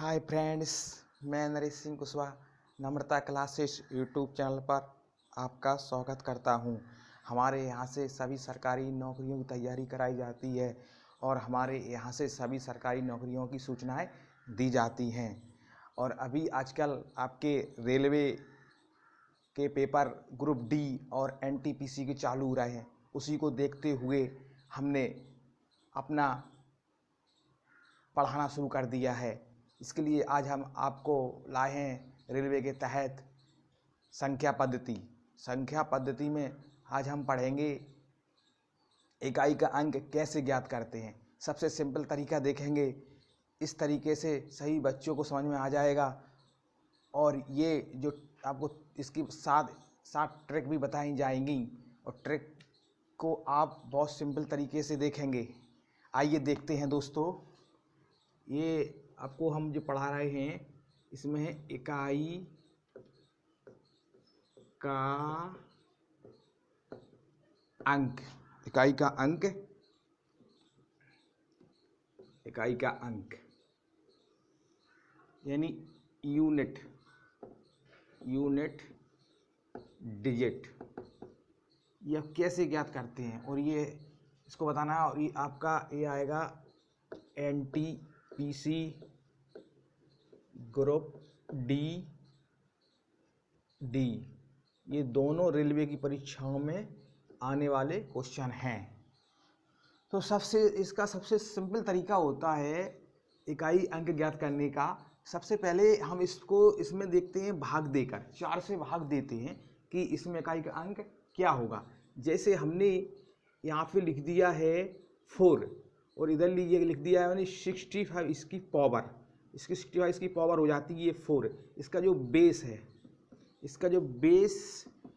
Hi friends, मैं नरेश सिंह कुशवाहा नम्रता classes YouTube channel पर आपका स्वागत करता हूं। हमारे यहां से सभी सरकारी नौकरियों की तैयारी कराई जाती है और हमारे यहां से सभी सरकारी नौकरियों की सूचनाएं दी जाती हैं। और अभी आजकल आपके रेलवे के पेपर ग्रुप डी और एनटीपीसी के चालू हो रहे हैं, उसी को देखते हुए हमने अपना पढ़ाना शुरू कर दिया है। इसके लिए आज हम आपको लाए हैं रेलवे के तहत संख्या पद्धति में आज हम पढ़ेंगे इकाई का अंक कैसे ज्ञात करते हैं। सबसे सिंपल तरीका देखेंगे, इस तरीके से सही बच्चों को समझ में आ जाएगा। और ये जो आपको इसकी सात ट्रिक भी बताई जाएंगी और ट्रिक को आप बहुत सिंपल तरीके से देखेंगे। आइए देखते हैं दोस्तों, ये आपको हम जो पढ़ा रहे हैं इसमें है इकाई का अंक। इकाई का अंक यानी यूनिट डिजिट, ये आप कैसे ज्ञात करते हैं और ये इसको बताना है। और ये आपका ये आएगा एनटीपीसी ग्रुप डी, ये दोनों रेलवे की परीक्षाओं में आने वाले क्वेश्चन हैं। तो इसका सबसे सिंपल तरीका होता है इकाई अंक ज्ञात करने का। सबसे पहले हम इसमें देखते हैं भाग देकर, 4 से भाग देते हैं कि इसमें इकाई का अंक क्या होगा। जैसे हमने यहाँ पे लिख दिया है 4 और इधर लीजिए लिख दिया है मैंने 65, इसकी पावर, इसकी 65 इसकी पावर हो जाती है ये 4। इसका जो बेस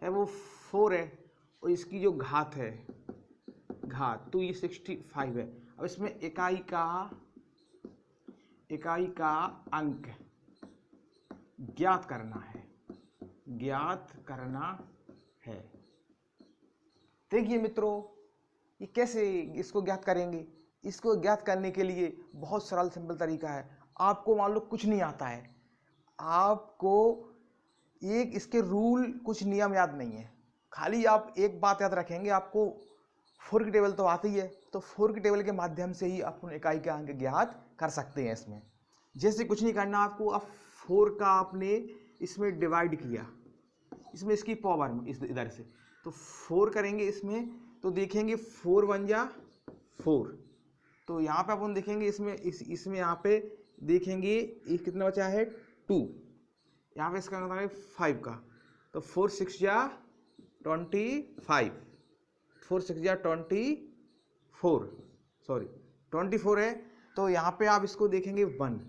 है वो 4 है और इसकी जो घात है तो ये 65 है। अब इसमें इकाई का अंक ज्ञात करना है। देखिए मित्रों, ये कैसे इसको ज्ञात करेंगे। इसको ज्ञात करने के लिए बहुत सरल सिंपल तरीका है। आपको मान लो कुछ नहीं आता है, आपको इसके रूल कुछ नियम याद नहीं है, खाली आप एक बात याद रखेंगे, आपको 4 की टेबल तो आती है, तो 4 की टेबल के माध्यम से ही आप इकाई का अंक ज्ञात कर सकते हैं। इसमें जैसे कुछ नहीं करना आपको, आप 4 का आपने इसमें डिवाइड किया, इसमें इसकी पावर इधर से तो 4 करेंगे इसमें, तो देखेंगे 4 1 जा 4। तो यहाँ पे अपन देखेंगे इसमें यहाँ पे देखेंगे ये कितना बचा है 2, यहाँ पे इसका मतलब है 5 का, तो 4 6 जा 25, 4 6 जा 24 है। तो यहाँ पे आप इसको देखेंगे 1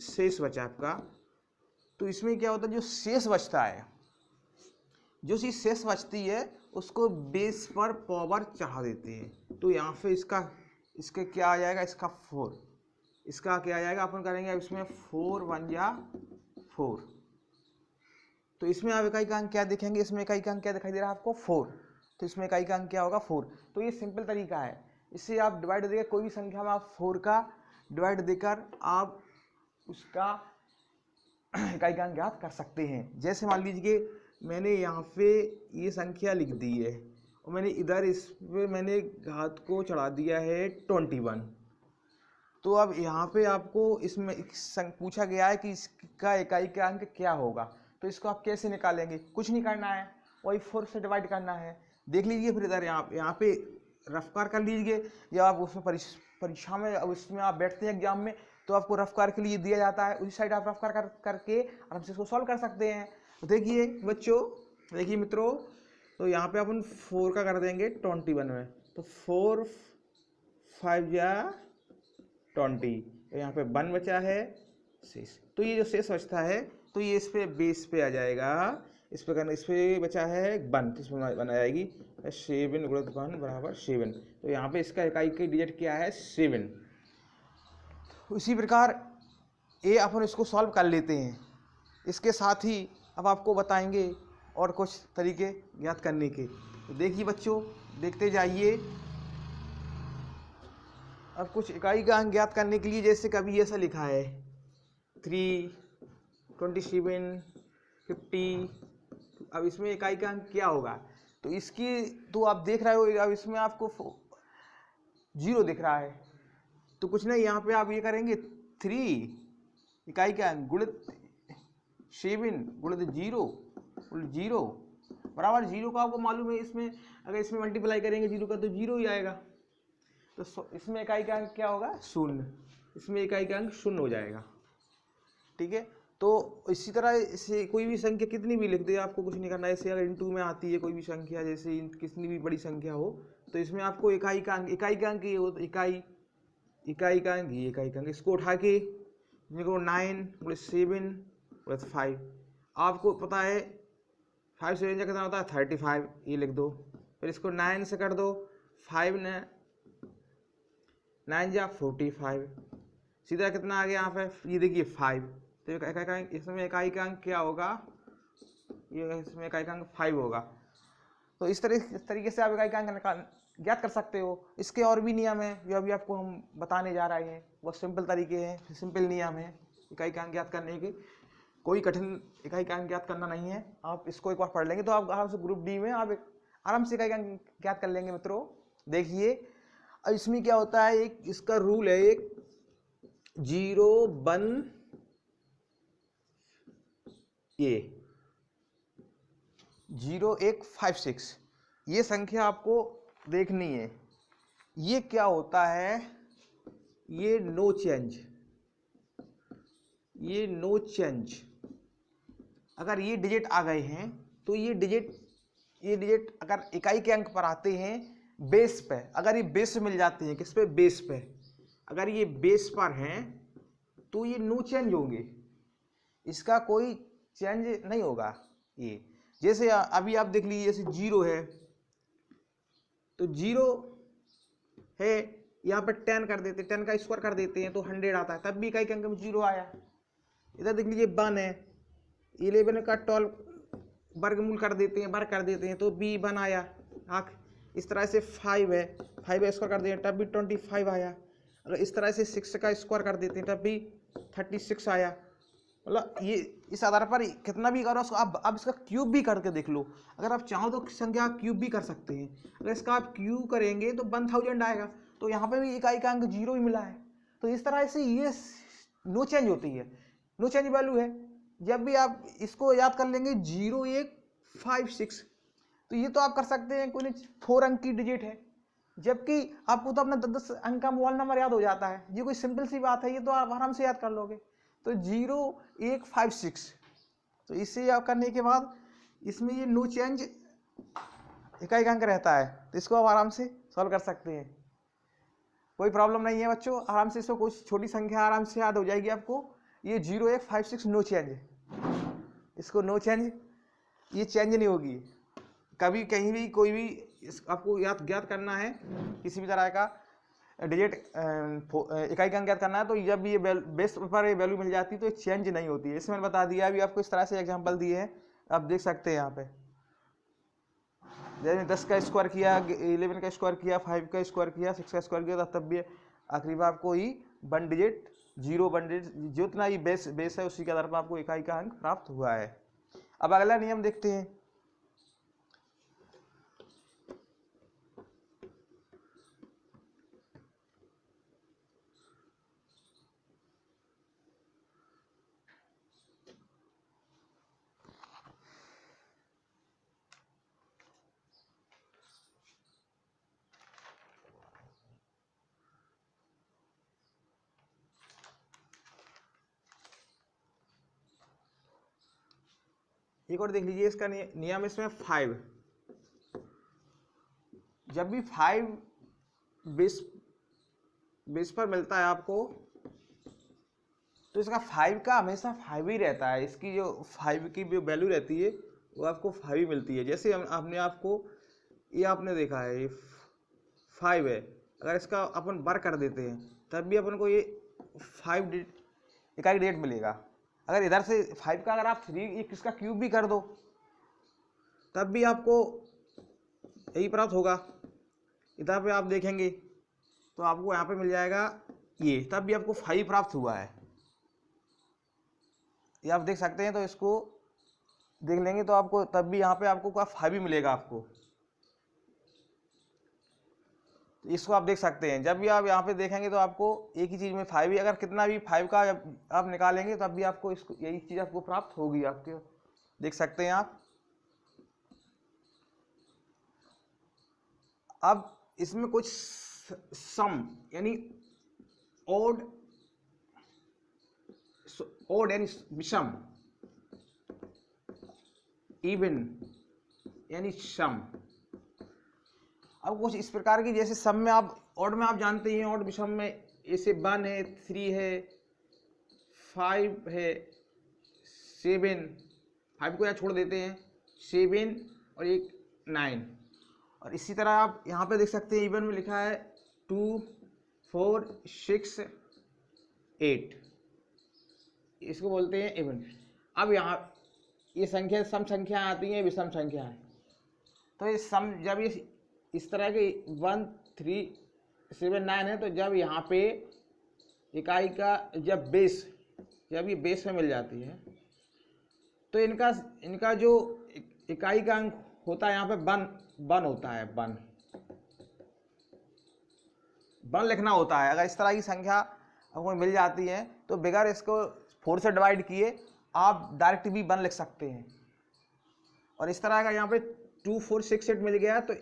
शेष बचा आपका। तो इसमें क्या होता है, जो शेष बचता है, जो चीज शेष बचती है उसको बेस पर पावर चढ़ा देते हैं। तो यहाँ पे इसका क्या आ जाएगा, इसका 4, इसका क्या आ जाएगा, अपन करेंगे अब इसमें 4 1 जा 4। तो इसमें आप इकाई का अंक क्या देखेंगे, इसमें इकाई का अंक क्या दिखाई दे रहा है आपको 4, तो इसमें इकाई का अंक क्या होगा 4। तो ये सिंपल तरीका है, इससे आप डिवाइड देकर कोई भी संख्या में आप 4 का डिवाइड देकर आप उसका इकाई का अंक ज्ञात कर सकते हैं। जैसे मान लीजिए मैंने यहाँ पे ये संख्या लिख दी है और मैंने इधर इस पे मैंने घात को चढ़ा दिया है 21। तो अब यहाँ पे आपको इसमें पूछा गया है कि इसका इकाई का अंक क्या होगा। तो इसको आप कैसे निकालेंगे, कुछ नहीं करना है, वही 4 से डिवाइड करना है। देख लीजिए फिर इधर यहाँ पे रफ्कार कर लीजिए। जब आप उसमें परीक्षा में अब इसमें आप बैठते हैं एग्जाम में, तो आपको रफ्कार के लिए दिया जाता है, उसी साइड आप रफ्कार करके आराम से इसको सॉल्व कर सकते हैं। तो देखिए बच्चों, देखिए मित्रों, तो यहाँ पे अपन 4 का कर देंगे 21 में, तो 4 5 जा 20, तो यहाँ पे 1 बचा है शेष। तो ये जो शेष बचता है तो ये इस पे बेस पे आ जाएगा, इस पे बचा है 1, तो इसमें बन जाएगी 7 गुणित 1 बराबर 7। तो यहाँ पे इसका इकाई की डिजिट क्या है 7। इसी प्रकार ये अपन इसको सॉल्व कर लेते हैं। इसके साथ ही अब आपको बताएंगे और कुछ तरीके ज्ञात करने के। तो देखिए बच्चों, देखते जाइए। अब कुछ इकाई का अंक ज्ञात करने के लिए जैसे कभी ऐसा लिखा है 3, 27, 50, अब इसमें इकाई का अंक क्या होगा? तो इसकी तो आप देख रहे हो, अब इसमें आपको 0 दिख रहा है, तो कुछ नहीं, यहाँ पे आप ये करेंगे 3 इकाई का अंक गुणित 7 गुणित 0 बराबर 0 का आपको मालूम है, इसमें अगर इसमें मल्टीप्लाई करेंगे 0 का तो 0 ही आएगा। तो इसमें इकाई का अंक क्या होगा? 0। इसमें इकाई का अंक 0 हो जाएगा। ठीक है, तो इसी तरह से कोई भी संख्या कितनी भी लिख दे, आपको कुछ नहीं करना है। जैसे अगर इंटू में आती है कोई भी संख्या, जैसे कितनी भी बड़ी संख्या हो, तो इसमें आपको इकाई का अंक ये हो, तो इकाई का अंक इसको उठा के 9 7 5, आपको पता है 5 से कितना होता है 35, ये लिख दो। फिर इसको 9 से कर दो, 5 ने 9 जा 45, सीधा कितना आ गया यहाँ पे, ये देखिए 5। तो इसमें इकाई का अंक क्या होगा? ये इसमें इकाई का अंक 5 होगा। तो इस तरीके से आप इकाई का अंक ज्ञात कर सकते हो। इसके और भी नियम है जो अभी आपको हम बताने जा रहे हैं, वो सिंपल तरीके हैं, सिंपल नियम है इकाई का अंक ज्ञात करने के। कोई कठिन इकाई का अंक ज्ञात करना नहीं है। आप इसको एक बार पढ़ लेंगे तो आप आराम से ग्रुप डी में आप आराम से इकाई का अंक ज्ञात कर लेंगे मित्रों। देखिए अब इसमें क्या होता है, एक इसका रूल है, एक 0 1 ये 0 1 5 6 ये संख्या आपको देखनी है। ये क्या होता है? ये नो चेंज। अगर ये डिजिट आ गए हैं तो ये डिजिट अगर इकाई के अंक पर आते हैं बेस पे, अगर ये बेस मिल जाते हैं, किस पे? बेस पे। अगर ये बेस पर हैं तो ये नो चेंज होंगे, इसका कोई चेंज नहीं होगा। ये जैसे अभी आप देख लीजिए, जैसे 0 है तो 0 है, यहाँ पर 10 कर देते, 10 का स्क्वायर कर देते हैं तो 100 आता है, तब भी इकाई के अंक में 0 आया। इधर देख लीजिए 1 है, 11 का 12 वर्गमूल कर देते हैं, वर्ग कर देते हैं तो भी 1 आया। इस तरह से 5 है, 5 का स्क्वायर कर देते हैं तब भी 25 आया। अगर इस तरह से 6 का स्क्वायर कर देते हैं तब भी 36 आया। मतलब ये इस आधार पर कितना भी करो, आप इसका क्यूब भी करके देख लो। अगर आप चाहो तो संख्या क्यूब भी कर सकते हैं। अगर इसका आप क्यूब करेंगे तो 1000 आएगा। तो यहाँ पे भी इकाई का अंक 0 ही मिला है। तो इस तरह से ये नो चेंज होती है, नो चेंज वैल्यू है। जब भी आप इसको याद कर लेंगे 0 1 5 6, तो ये तो आप कर सकते हैं, कोई 4 अंक की डिजिट है, जबकि आपको तो अपना 10 अंक का मोबाइल नंबर याद हो जाता है। ये कोई सिंपल सी बात है, ये तो आप आराम से याद कर लोगे। तो 0 1 5 6, तो इससे याद करने के बाद इसमें ये नो चेंज इकाई का अंक रहता है, तो इसको आप आराम से सॉल्व कर सकते हैं, कोई प्रॉब्लम नहीं है बच्चों। आराम से इसको कुछ छोटी संख्या आराम से याद हो जाएगी आपको। ये 0 1 5 6 नो चेंज, इसको नो चेंज, ये चेंज नहीं होगी कभी, कहीं भी कोई भी आपको ज्ञात करना है किसी भी तरह का डिजिट इकाई का अंक ज्ञात करना है, तो जब ये बेस पर ये वैल्यू मिल जाती है तो ये चेंज नहीं होती है। इसमें मैंने बता दिया, अभी आपको इस तरह से एग्जांपल दिए हैं, आप देख सकते हैं यहाँ पे। जैसे 10 का स्क्वायर किया, 11 का स्क्वायर किया, 5 का स्क्वायर किया, 6 का स्क्वायर किया, तब भी आखिरी बार आपको ही 1 डिजिट 0 1 डिजिट जितना ही बेस है उसी के आधार पर आपको इकाई का अंक प्राप्त हुआ है। अब अगला नियम देखते हैं। एक और देख लीजिए इसका नियम, इसमें 5, जब भी 5 बेस पर मिलता है आपको, तो इसका 5 का हमेशा 5 ही रहता है। इसकी जो 5 की जो वैल्यू रहती है वो आपको 5 ही मिलती है। जैसे आपने आपको ये आपने देखा है, ये 5 है, अगर इसका अपन वर्ग कर देते हैं तब भी अपन को ये 5 इकाई डिजिट मिलेगा। अगर इधर से 5 का अगर आप 3 इसका क्यूब भी कर दो तब भी आपको यही प्राप्त होगा। इधर पे आप देखेंगे तो आपको यहाँ पे मिल जाएगा ये, तब भी आपको 5 प्राप्त हुआ है, ये आप देख सकते हैं। तो इसको देख लेंगे तो आपको तब भी यहाँ पे आपको 5 ही मिलेगा आपको। तो इसको आप देख सकते हैं, जब भी आप यहाँ पे देखेंगे तो आपको एक ही चीज़ में 5 ही, अगर कितना भी 5 का आप निकालेंगे तब भी आपको इसको यही चीज़ आपको प्राप्त होगी आपके, देख सकते हैं आप। अब इसमें कुछ सम यानी ओड यानी विषम, इवन यानी सम। अब कुछ इस प्रकार की, जैसे सम में आप ऑड में आप जानते हैं, ऑड विषम में ऐसे 1 है, 3 है, 5 है, 7, 5 को यहाँ छोड़ देते हैं, 7 और एक 9। और इसी तरह आप यहाँ पे देख सकते हैं इवन में लिखा है 2, 4, 6, 8, इसको बोलते हैं इवन। अब यहाँ ये संख्या सम संख्या आती हैं, विषम संख्या है। तो ये सम जब ये इस तरह के 1, 3, 7, 9 है, तो जब यहाँ पे इकाई का जब ये बेस में मिल जाती है तो इनका जो इकाई का अंक होता है यहाँ पे 1 होता है, 1 लिखना होता है। अगर इस तरह की संख्या आपको मिल जाती है तो बगैर इसको 4 से डिवाइड किए आप डायरेक्ट भी 1 लिख सकते हैं। और इस तरह का यहाँ पे 2, 4, 6, 8 मिल गया तो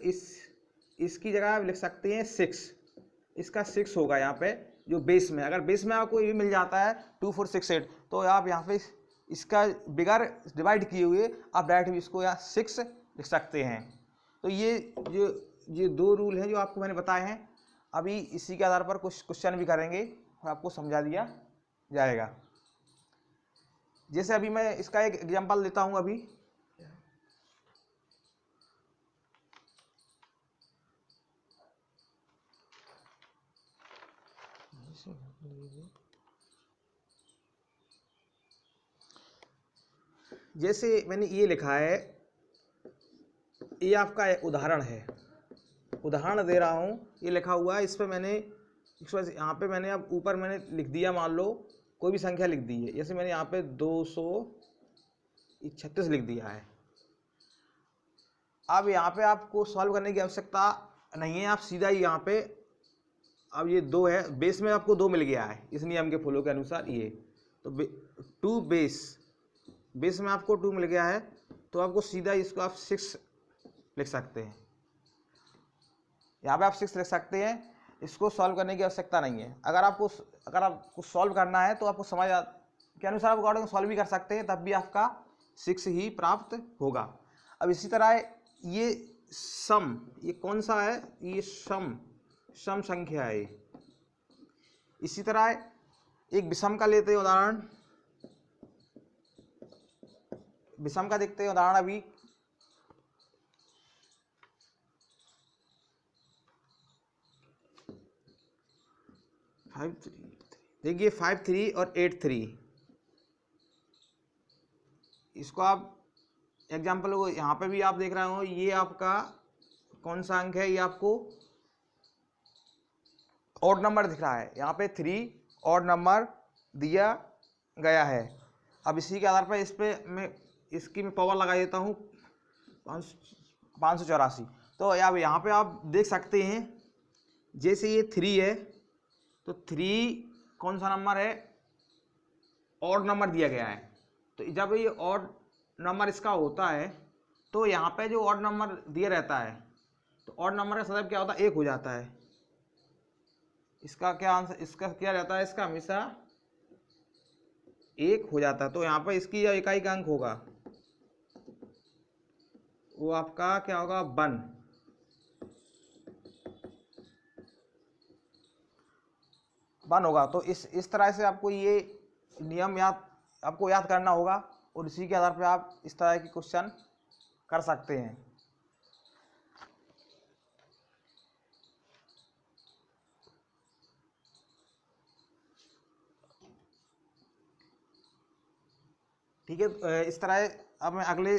इसकी जगह आप लिख सकते हैं 6, इसका 6 होगा यहाँ पे जो बेस में। अगर बेस में आपको ये मिल जाता है 2, 4, 6, 8 तो आप यहाँ पे इसका बिगर डिवाइड किए हुए आप डायरेक्ट भी इसको यहाँ 6 लिख सकते हैं। तो ये 2 रूल हैं जो आपको मैंने बताए हैं। अभी इसी के आधार पर कुछ क्वेश्चन भी करेंगे और आपको समझा दिया जाएगा। जैसे अभी मैं इसका एक एग्जांपल देता हूँ। अभी जैसे मैंने ये लिखा है, ये आपका एक उदाहरण है, उदाहरण दे रहा हूँ, ये लिखा हुआ है। इस पर मैंने यहाँ पे मैंने अब ऊपर मैंने लिख दिया, मान लो कोई भी संख्या लिख दी है, जैसे मैंने यहाँ पे 236 लिख दिया है। अब यहाँ पे आपको सॉल्व करने की आवश्यकता नहीं है, आप सीधा ही यहाँ पे, अब ये 2 है, बेस में आपको 2 मिल गया है इस नियम के फॉलो के अनुसार। ये तो 2 बेस में आपको 2 मिल गया है, तो आपको सीधा इसको आप 6 लिख सकते हैं। यहाँ पे आप 6 लिख सकते हैं, इसको सॉल्व करने की आवश्यकता नहीं है। अगर आपको सॉल्व करना है तो आपको समझ के अनुसार आप अकॉर्डिंग सॉल्व भी कर सकते हैं, तब भी आपका 6 ही प्राप्त होगा। अब इसी तरह ये सम, ये कौन सा है, ये सम संख्या है। इसी तरह एक विषम का लेते हैं उदाहरण, विषम का देखते हैं उदाहरण। अभी देखिए 5, 3 और 8, 3, इसको आप एग्जाम्पल को यहाँ पे भी आप देख रहे हो, ये आपका कौन सा अंक है, ये आपको ऑड नंबर दिख रहा है, यहाँ पे 3 ऑड नंबर दिया गया है। अब इसी के आधार पर इस पे मैं इसकी मैं पावर लगा देता हूँ 584। तो अब यहाँ पे आप देख सकते हैं, जैसे ये 3 है तो 3 कौन सा नंबर है, ऑड नंबर दिया गया है। तो जब ये ऑड नंबर इसका होता है तो यहाँ पे जो ऑड नंबर दिया रहता है, तो ऑड नंबर का सदैव क्या होता है, 1 हो जाता है। इसका क्या आंसर, इसका क्या रहता है, इसका हमेशा 1 हो जाता है। तो यहाँ पर इसकी जो इकाई का अंक होगा वो आपका क्या होगा, 1 होगा। तो इस तरह से आपको ये नियम आपको याद करना होगा, और इसी के आधार पर आप इस तरह के क्वेश्चन कर सकते हैं। ठीक है, इस तरह अब मैं अगले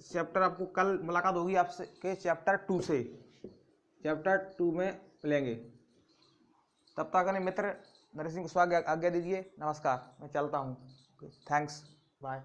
चैप्टर, आपको कल मुलाकात होगी आपसे के चैप्टर 2 से, चैप्टर 2 में लेंगे। तब तक अपने मित्र नरेश सिंह कुशवाहा आज्ञा दीजिए। नमस्कार, मैं चलता हूँ। Thanks, bye.